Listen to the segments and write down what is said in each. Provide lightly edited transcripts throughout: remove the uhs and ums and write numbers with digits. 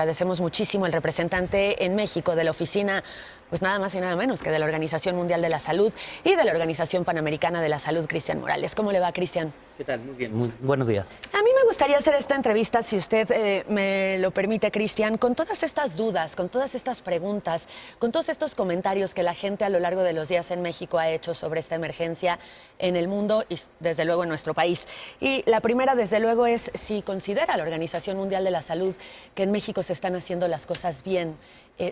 Agradecemos muchísimo al representante en México de la oficina, pues nada más y nada menos que de la Organización Mundial de la Salud y de la Organización Panamericana de la Salud, Cristian Morales. ¿Cómo le va, Cristian? ¿Qué tal? Muy bien, muy buenos días. A mí me gustaría hacer esta entrevista, si usted me lo permite, Cristian, con todas estas dudas, con todas estas preguntas, con todos estos comentarios que la gente a lo largo de los días en México ha hecho sobre esta emergencia en el mundo y desde luego en nuestro país. Y la primera, desde luego, es si considera la Organización Mundial de la Salud que en México se están haciendo las cosas bien,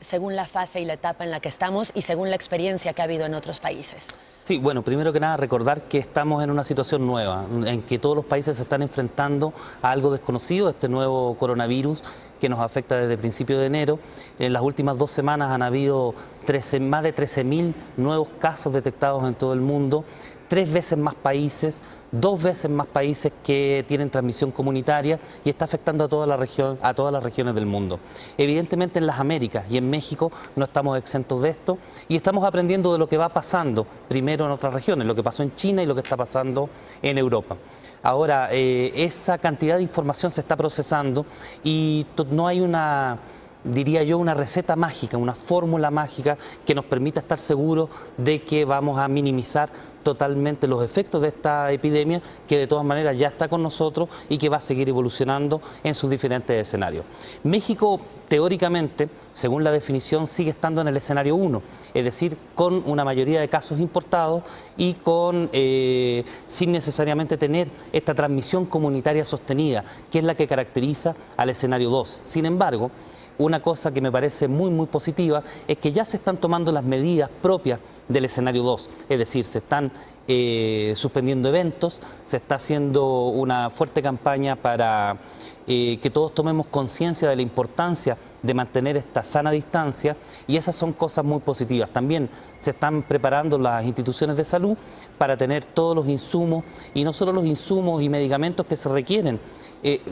según la fase y la etapa en la que estamos y según la experiencia que ha habido en otros países. Sí, bueno, primero que nada recordar que estamos en una situación nueva, en que todos los países se están enfrentando a algo desconocido, este nuevo coronavirus que nos afecta desde principios de enero. En las últimas 2 semanas han habido más de 13.000 nuevos casos detectados en todo el mundo, 3 veces más países, 2 veces más países que tienen transmisión comunitaria y está afectando a toda la región, a todas las regiones del mundo. Evidentemente en las Américas y en México no estamos exentos de esto y estamos aprendiendo de lo que va pasando primero en otras regiones, lo que pasó en China y lo que está pasando en Europa. Ahora, esa cantidad de información se está procesando y no hay una, diría yo, una receta mágica, una fórmula mágica que nos permita estar seguros de que vamos a minimizar totalmente los efectos de esta epidemia, que de todas maneras ya está con nosotros y que va a seguir evolucionando en sus diferentes escenarios. México, teóricamente, según la definición, sigue estando en el escenario 1, es decir, con una mayoría de casos importados y sin necesariamente tener esta transmisión comunitaria sostenida, que es la que caracteriza al escenario 2. Sin embargo, una cosa que me parece muy positiva es que ya se están tomando las medidas propias del escenario 2, es decir, se están suspendiendo eventos, se está haciendo una fuerte campaña para que todos tomemos conciencia de la importancia de mantener esta sana distancia y esas son cosas muy positivas. También se están preparando las instituciones de salud para tener todos los insumos y no solo los insumos y medicamentos que se requieren,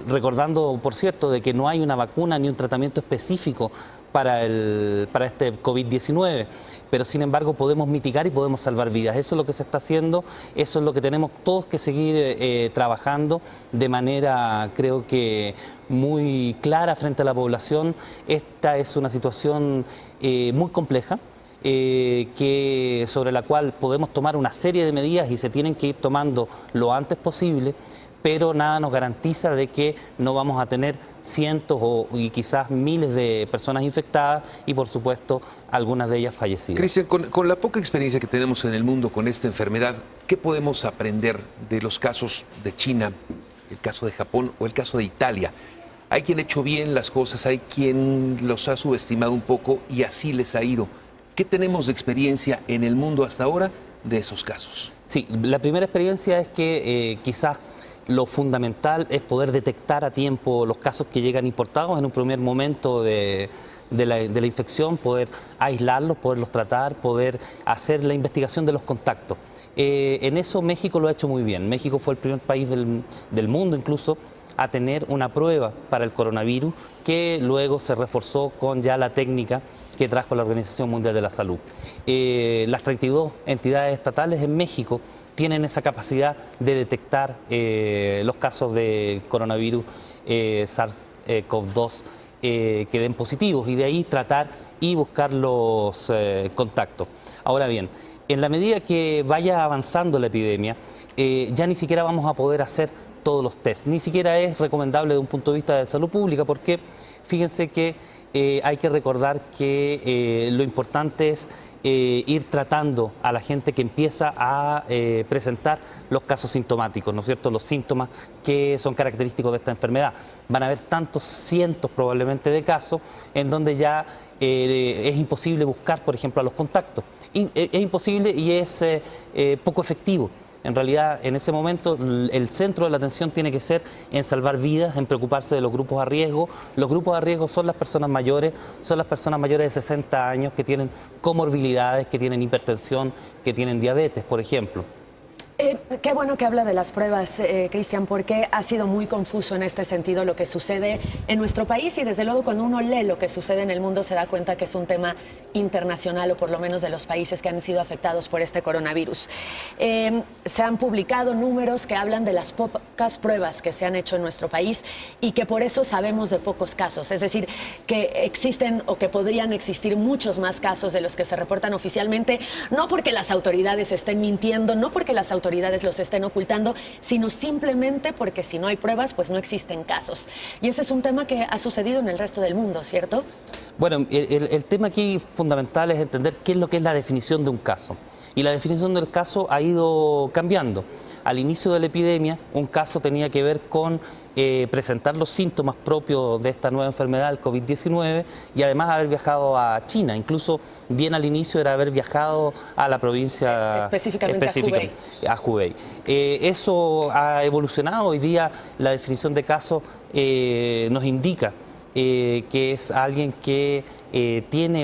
recordando, por cierto, de que no hay una vacuna ni un tratamiento específico para este COVID-19, pero sin embargo podemos mitigar y podemos salvar vidas. Eso es lo que se está haciendo, eso es lo que tenemos todos que seguir trabajando de manera, creo que muy clara frente a la población. Esta es una situación muy compleja, sobre la cual podemos tomar una serie de medidas y se tienen que ir tomando lo antes posible, pero nada nos garantiza de que no vamos a tener cientos y quizás miles de personas infectadas y por supuesto algunas de ellas fallecidas. Cristian, con la poca experiencia que tenemos en el mundo con esta enfermedad, ¿qué podemos aprender de los casos de China, el caso de Japón o el caso de Italia? Hay quien ha hecho bien las cosas, hay quien los ha subestimado un poco y así les ha ido. ¿Qué tenemos de experiencia en el mundo hasta ahora de esos casos? Sí, la primera experiencia es que quizás lo fundamental es poder detectar a tiempo los casos que llegan importados en un primer momento de la infección, poder aislarlos, poderlos tratar, poder hacer la investigación de los contactos. En eso México lo ha hecho muy bien. México fue el primer país del mundo incluso a tener una prueba para el coronavirus que luego se reforzó con ya la técnica que trajo la Organización Mundial de la Salud. Las 32 entidades estatales en México tienen esa capacidad de detectar los casos de coronavirus SARS-CoV-2 que den positivos y de ahí tratar y buscar los contactos. Ahora bien, en la medida que vaya avanzando la epidemia, ya ni siquiera vamos a poder hacer todos los test, ni siquiera es recomendable de un punto de vista de salud pública porque fíjense que hay que recordar que lo importante es ir tratando a la gente que empieza a presentar los casos sintomáticos, ¿no es cierto?, los síntomas que son característicos de esta enfermedad. Van a haber tantos cientos probablemente de casos en donde ya es imposible buscar, por ejemplo, a los contactos. Es imposible y es poco efectivo. En realidad, en ese momento, el centro de la atención tiene que ser en salvar vidas, en preocuparse de los grupos a riesgo. Los grupos a riesgo son las personas mayores de 60 años que tienen comorbilidades, que tienen hipertensión, que tienen diabetes, por ejemplo. Qué bueno que habla de las pruebas, Cristian, porque ha sido muy confuso en este sentido lo que sucede en nuestro país y desde luego cuando uno lee lo que sucede en el mundo se da cuenta que es un tema internacional o por lo menos de los países que han sido afectados por este coronavirus. Se han publicado números que hablan de las pocas pruebas que se han hecho en nuestro país y que por eso sabemos de pocos casos, es decir, que existen o que podrían existir muchos más casos de los que se reportan oficialmente, no porque las autoridades estén mintiendo, no porque las autoridades los estén ocultando, sino simplemente porque si no hay pruebas, pues no existen casos. Y ese es un tema que ha sucedido en el resto del mundo, ¿cierto? Bueno, el tema aquí fundamental es entender qué es lo que es la definición de un caso. Y la definición del caso ha ido cambiando. Al inicio de la epidemia, un caso tenía que ver con presentar los síntomas propios de esta nueva enfermedad, el COVID-19, y además haber viajado a China. Incluso bien al inicio era haber viajado a la provincia específicamente a Hubei. Eso ha evolucionado. Hoy día la definición de caso nos indica que es alguien que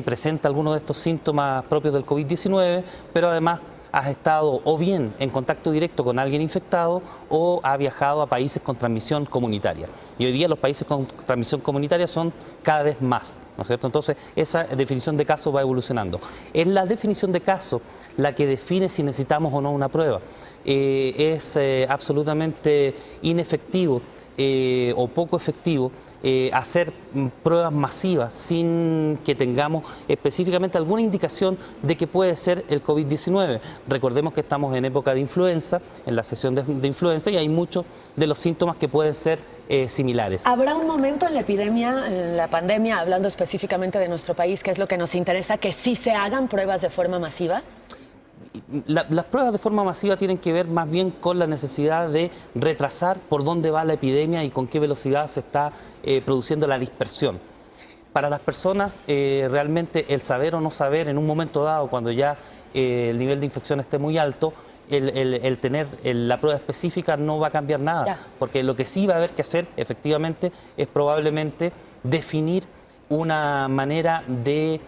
presenta algunos de estos síntomas propios del COVID-19, pero además has estado o bien en contacto directo con alguien infectado o ha viajado a países con transmisión comunitaria. Y hoy día los países con transmisión comunitaria son cada vez más, ¿no es cierto? Entonces, esa definición de caso va evolucionando. Es la definición de caso la que define si necesitamos o no una prueba. Es absolutamente inefectivo o poco efectivo hacer pruebas masivas sin que tengamos específicamente alguna indicación de que puede ser el COVID-19. Recordemos que estamos en época de influenza, en la sesión de influenza, y hay muchos de los síntomas que pueden ser similares. ¿Habrá un momento en la epidemia, en la pandemia, hablando específicamente de nuestro país, que es lo que nos interesa, que sí se hagan pruebas de forma masiva? Las pruebas de forma masiva tienen que ver más bien con la necesidad de retrasar por dónde va la epidemia y con qué velocidad se está produciendo la dispersión. Para las personas, realmente el saber o no saber en un momento dado, cuando ya el nivel de infección esté muy alto, el tener la prueba específica no va a cambiar nada, porque lo que sí va a haber que hacer, efectivamente, es probablemente definir una manera de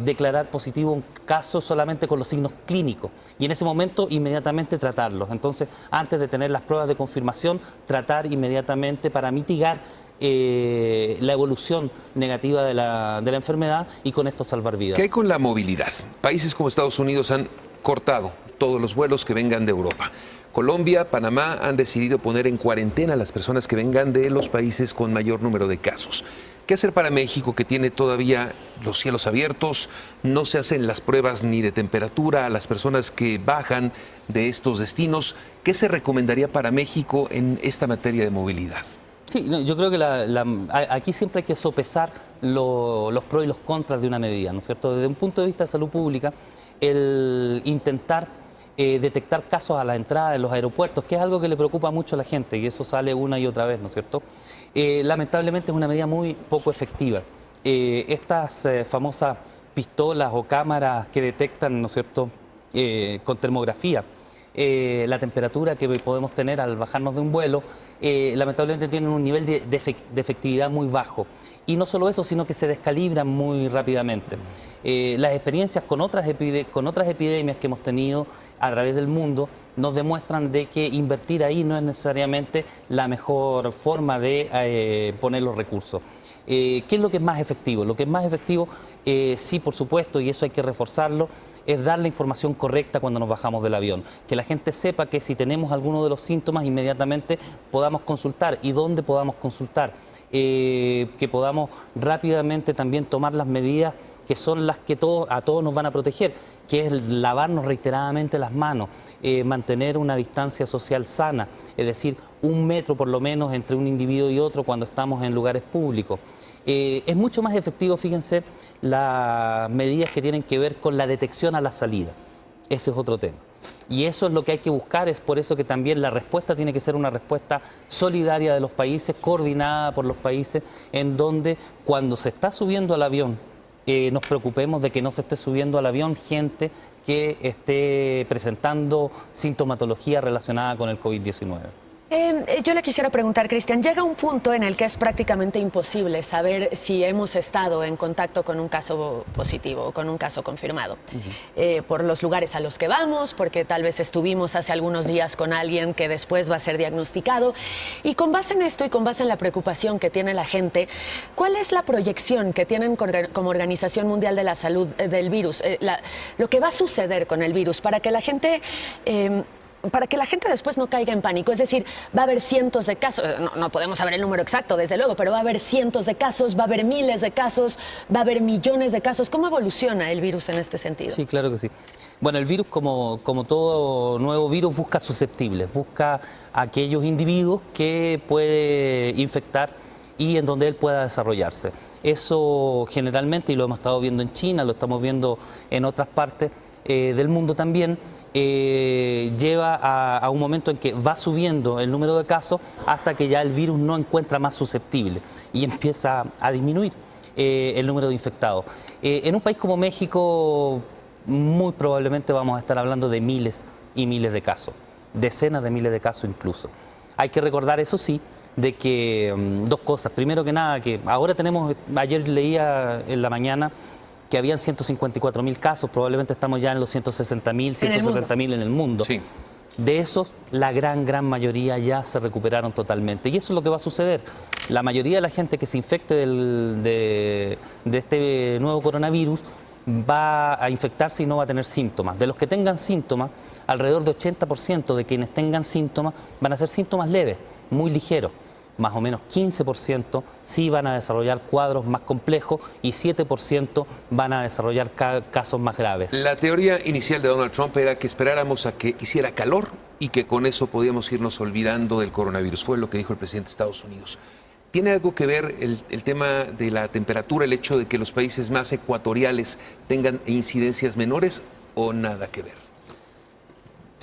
declarar positivo un caso solamente con los signos clínicos y en ese momento inmediatamente tratarlos. Entonces, antes de tener las pruebas de confirmación, tratar inmediatamente para mitigar la evolución negativa de la enfermedad y con esto salvar vidas. ¿Qué hay con la movilidad? Países como Estados Unidos han cortado todos los vuelos que vengan de Europa. Colombia, Panamá han decidido poner en cuarentena a las personas que vengan de los países con mayor número de casos. ¿Qué hacer para México, que tiene todavía los cielos abiertos? No se hacen las pruebas ni de temperatura a las personas que bajan de estos destinos. ¿Qué se recomendaría para México en esta materia de movilidad? Sí, no, yo creo que aquí siempre hay que sopesar los pros y los contras de una medida, ¿no es cierto? Desde un punto de vista de salud pública, el intentar detectar casos a la entrada de los aeropuertos, que es algo que le preocupa mucho a la gente y eso sale una y otra vez, ¿no es cierto? Lamentablemente es una medida muy poco efectiva. Estas famosas pistolas o cámaras que detectan, ¿no es cierto?, con termografía, la temperatura que podemos tener al bajarnos de un vuelo, lamentablemente tienen un nivel de efectividad muy bajo. Y no solo eso, sino que se descalibran muy rápidamente. Las experiencias con otras epidemias que hemos tenido a través del mundo nos demuestran de que invertir ahí no es necesariamente la mejor forma de poner los recursos. ¿Qué es lo que es más efectivo? Lo que es más efectivo, sí, por supuesto, y eso hay que reforzarlo, es dar la información correcta cuando nos bajamos del avión. Que la gente sepa que si tenemos alguno de los síntomas, inmediatamente podamos consultar y dónde podamos consultar. Que podamos rápidamente también tomar las medidas que son las que a todos nos van a proteger, que es lavarnos reiteradamente las manos, mantener una distancia social sana, es decir, 1 metro por lo menos entre un individuo y otro cuando estamos en lugares públicos. Es mucho más efectivo, fíjense, las medidas que tienen que ver con la detección a la salida. Ese es otro tema. Y eso es lo que hay que buscar, es por eso que también la respuesta tiene que ser una respuesta solidaria de los países, coordinada por los países, en donde cuando se está subiendo al avión, nos preocupemos de que no se esté subiendo al avión gente que esté presentando sintomatología relacionada con el COVID-19. Yo le quisiera preguntar, Cristian, llega un punto en el que es prácticamente imposible saber si hemos estado en contacto con un caso positivo o con un caso confirmado. Por los lugares a los que vamos, porque tal vez estuvimos hace algunos días con alguien que después va a ser diagnosticado. Y con base en esto y con base en la preocupación que tiene la gente, ¿cuál es la proyección que tienen como Organización Mundial de la Salud del virus? Lo que va a suceder con el virus para que la gente... para que la gente después no caiga en pánico. Es decir, va a haber cientos de casos, no podemos saber el número exacto, desde luego, pero va a haber cientos de casos, va a haber miles de casos, va a haber millones de casos. ¿Cómo evoluciona el virus en este sentido? Sí, claro que sí. Bueno, el virus, como todo nuevo virus, busca susceptibles, busca aquellos individuos que puede infectar y en donde él pueda desarrollarse. Eso generalmente, y lo hemos estado viendo en China, lo estamos viendo en otras partes del mundo también, lleva a un momento en que va subiendo el número de casos hasta que ya el virus no encuentra más susceptible y empieza a disminuir el número de infectados. En un país como México, muy probablemente vamos a estar hablando de miles y miles de casos, decenas de miles de casos incluso. Hay que recordar, eso sí, de que dos cosas. Primero que nada, que ahora tenemos, ayer leía en la mañana, que habían 154.000 casos, probablemente estamos ya en los 160.000, 170.000 en el mundo. Sí. De esos, la gran mayoría ya se recuperaron totalmente. Y eso es lo que va a suceder. La mayoría de la gente que se infecte de este nuevo coronavirus va a infectarse y no va a tener síntomas. De los que tengan síntomas, alrededor de 80% de quienes tengan síntomas van a ser síntomas leves, muy ligeros. Más o menos 15% sí van a desarrollar cuadros más complejos y 7% van a desarrollar casos más graves. La teoría inicial de Donald Trump era que esperáramos a que hiciera calor y que con eso podíamos irnos olvidando del coronavirus. Fue lo que dijo el presidente de Estados Unidos. ¿Tiene algo que ver el tema de la temperatura, el hecho de que los países más ecuatoriales tengan incidencias menores o nada que ver?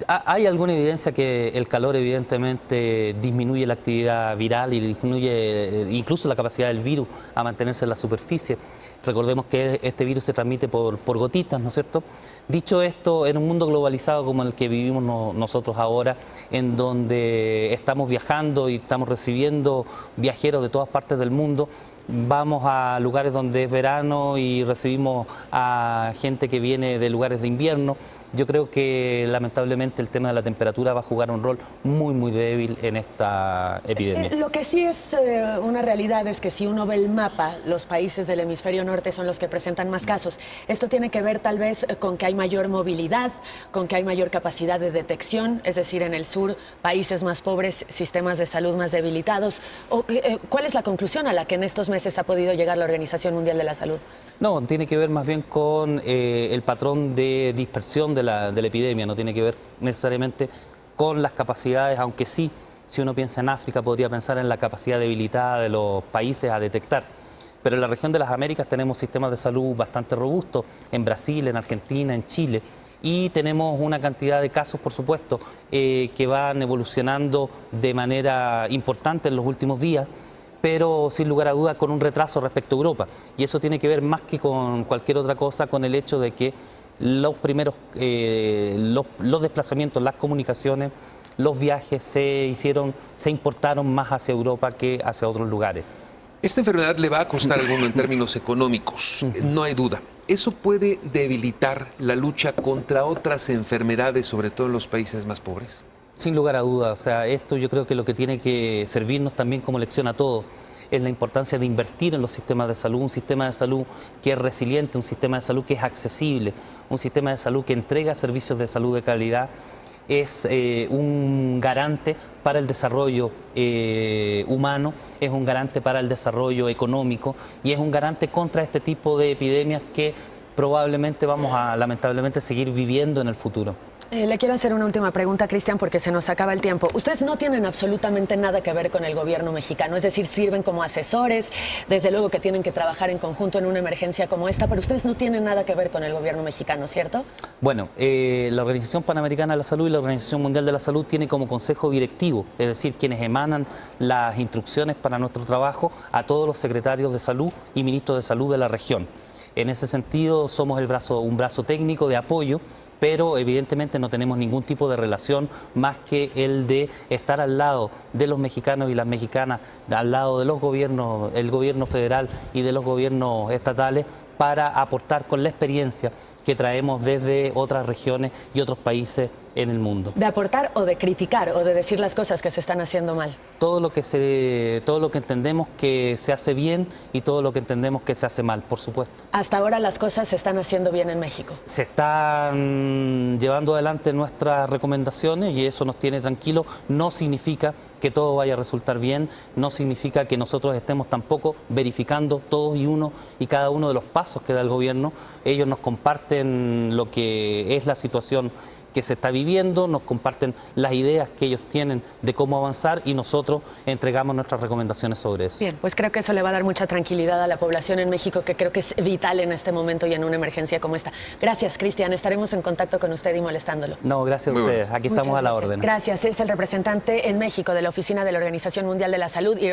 Hay alguna evidencia que el calor evidentemente disminuye la actividad viral y disminuye incluso la capacidad del virus a mantenerse en la superficie. Recordemos que este virus se transmite por gotitas, ¿no es cierto? Dicho esto, en un mundo globalizado como el que vivimos nosotros ahora, en donde estamos viajando y estamos recibiendo viajeros de todas partes del mundo, vamos a lugares donde es verano y recibimos a gente que viene de lugares de invierno. Yo creo que lamentablemente el tema de la temperatura va a jugar un rol muy débil en esta epidemia. Lo que sí es una realidad es que si uno ve el mapa, los países del hemisferio norte son los que presentan más casos. Esto tiene que ver tal vez con que hay mayor movilidad, con que hay mayor capacidad de detección, es decir, en el sur, países más pobres, sistemas de salud más debilitados. ¿Cuál es la conclusión a la que en estos meses ha podido llegar la Organización Mundial de la Salud? No, tiene que ver más bien con el patrón de dispersión de la epidemia, no tiene que ver necesariamente con las capacidades, aunque sí, si uno piensa en África, podría pensar en la capacidad debilitada de los países a detectar. Pero en la región de las Américas tenemos sistemas de salud bastante robustos, en Brasil, en Argentina, en Chile, y tenemos una cantidad de casos, por supuesto, que van evolucionando de manera importante en los últimos días, pero sin lugar a dudas con un retraso respecto a Europa. Y eso tiene que ver más que con cualquier otra cosa, con el hecho de que los primeros, los desplazamientos, las comunicaciones, los viajes se importaron más hacia Europa que hacia otros lugares. Esta enfermedad le va a costar algo en términos económicos, no hay duda. ¿Eso puede debilitar la lucha contra otras enfermedades, sobre todo en los países más pobres? Sin lugar a dudas, o sea, esto yo creo que lo que tiene que servirnos también como lección a todos es la importancia de invertir en los sistemas de salud, un sistema de salud que es resiliente, un sistema de salud que es accesible, un sistema de salud que entrega servicios de salud de calidad, es un garante para el desarrollo humano, es un garante para el desarrollo económico y es un garante contra este tipo de epidemias que probablemente vamos a lamentablemente seguir viviendo en el futuro. Le quiero hacer una última pregunta, Cristian, porque se nos acaba el tiempo. Ustedes no tienen absolutamente nada que ver con el gobierno mexicano, es decir, sirven como asesores, desde luego que tienen que trabajar en conjunto en una emergencia como esta, pero ustedes no tienen nada que ver con el gobierno mexicano, ¿cierto? Bueno, la Organización Panamericana de la Salud y la Organización Mundial de la Salud tienen como consejo directivo, es decir, quienes emanan las instrucciones para nuestro trabajo a todos los secretarios de salud y ministros de salud de la región. En ese sentido, somos un brazo técnico de apoyo pero evidentemente no tenemos ningún tipo de relación más que el de estar al lado de los mexicanos y las mexicanas, al lado de los gobiernos, el gobierno federal y de los gobiernos estatales, para aportar con la experiencia que traemos desde otras regiones y otros países en el mundo. ¿De aportar o de criticar o de decir las cosas que se están haciendo mal? Todo lo que entendemos que se hace bien y todo lo que entendemos que se hace mal, por supuesto. Hasta ahora las cosas se están haciendo bien en México. Se están llevando adelante nuestras recomendaciones y eso nos tiene tranquilos. No significa que todo vaya a resultar bien, no significa que nosotros estemos tampoco verificando todos y cada uno de los pasos que da el gobierno. Ellos nos comparten lo que es la situación que se está viviendo, nos comparten las ideas que ellos tienen de cómo avanzar y nosotros entregamos nuestras recomendaciones sobre eso. Bien, pues creo que eso le va a dar mucha tranquilidad a la población en México, que creo que es vital en este momento y en una emergencia como esta. Gracias, Cristian. Estaremos en contacto con usted y molestándolo. No, gracias a ustedes. Aquí estamos a la orden. Gracias. Es el representante en México de la Oficina de la Organización Mundial de la Salud y